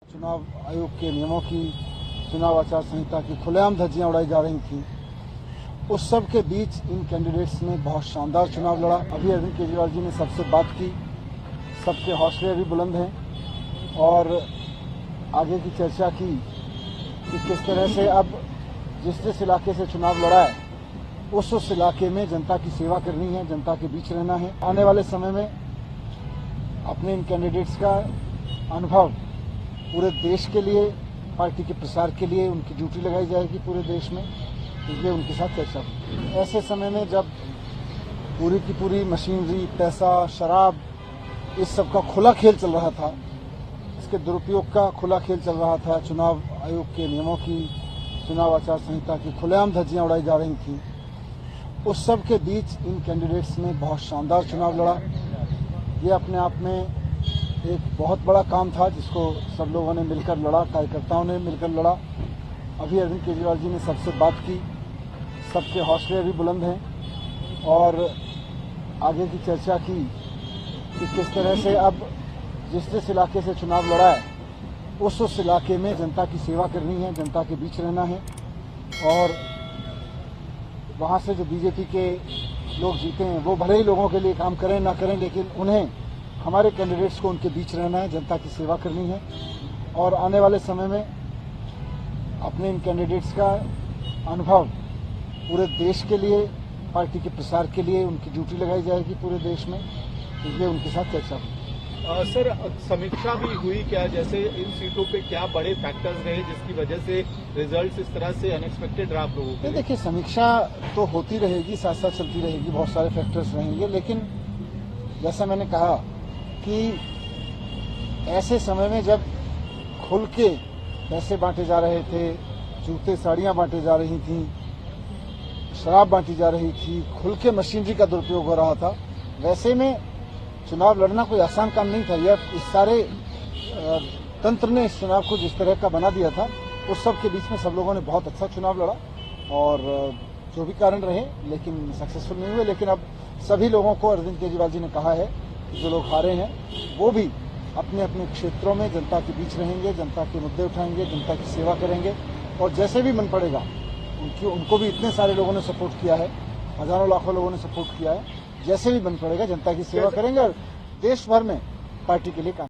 चुनाव आयोग के नियमों की, चुनाव आचार संहिता की खुलेआम धज्जियां उड़ाई जा रही थी। उस सब के बीच इन कैंडिडेट्स ने बहुत शानदार चुनाव लड़ा। अभी अरविंद केजरीवाल जी ने सबसे बात की, सबके हौसले भी बुलंद हैं और आगे की चर्चा की कि किस तरह से अब जिस इलाके से चुनाव लड़ा है उस इलाके में जनता की सेवा करनी है, जनता के बीच रहना है। आने वाले समय में अपने इन कैंडिडेट्स का अनुभव पूरे देश के लिए, पार्टी के प्रसार के लिए उनकी ड्यूटी लगाई जाएगी पूरे देश में, इसलिए उनके साथ चर्चा होगी। ऐसे समय में जब पूरी की पूरी मशीनरी, पैसा, शराब, इस सब का खुला खेल चल रहा था, इसके दुरुपयोग का खुला खेल चल रहा था, चुनाव आयोग के नियमों की, चुनाव आचार संहिता की खुलेआम धज्जियां उड़ाई जा रही थी। उस सब के बीच इन कैंडिडेट्स ने बहुत शानदार चुनाव लड़ा। ये अपने आप में एक बहुत बड़ा काम था जिसको सब लोगों ने मिलकर लड़ा, कार्यकर्ताओं ने मिलकर लड़ा। अभी अरविंद केजरीवाल जी ने सबसे बात की, सबके हौसले भी बुलंद हैं और आगे की चर्चा की कि किस तरह से अब जिस इलाके से चुनाव लड़ा है उस इलाके में जनता की सेवा करनी है, जनता के बीच रहना है और वहाँ से जो बीजेपी के लोग जीते हैं वो भले ही लोगों के लिए काम करें ना करें, लेकिन उन्हें, हमारे कैंडिडेट्स को उनके बीच रहना है, जनता की सेवा करनी है और आने वाले समय में अपने इन कैंडिडेट्स का अनुभव पूरे देश के लिए, पार्टी के प्रसार के लिए उनकी ड्यूटी लगाई जाएगी पूरे देश में, इसलिए उनके साथ चर्चा होगी। सर, समीक्षा भी हुई क्या, जैसे इन सीटों पे क्या बड़े फैक्टर्स रहे जिसकी वजह से रिजल्ट्स इस तरह से अनएक्सपेक्टेड रहा आप लोगों के? देखिए, समीक्षा तो होती रहेगी, साथ साथ चलती रहेगी, बहुत सारे फैक्टर्स रहेंगे, लेकिन जैसा मैंने कहा कि ऐसे समय में जब खुल के पैसे बांटे जा रहे थे, जूते साड़ियां बांटे जा रही थी, शराब बांटी जा रही थी, खुल के मशीनरी का दुरुपयोग हो रहा था, वैसे में चुनाव लड़ना कोई आसान काम नहीं था। यह इस सारे तंत्र ने इस चुनाव को जिस तरह का बना दिया था, उस सब के बीच में सब लोगों ने बहुत अच्छा चुनाव लड़ा और जो भी कारण रहे लेकिन सक्सेसफुल नहीं हुए। लेकिन अब सभी लोगों को अरविंद केजरीवाल जी ने कहा है कि जो लोग हारे हैं वो भी अपने अपने क्षेत्रों में जनता के बीच रहेंगे, जनता के मुद्दे उठाएंगे, जनता की सेवा करेंगे और जैसे भी मन पड़ेगा उनको भी इतने सारे लोगों ने सपोर्ट किया है, हजारों लाखों लोगों ने सपोर्ट किया है, जैसे भी बन पड़ेगा जनता की सेवा करेंगे और देश भर में पार्टी के लिए काम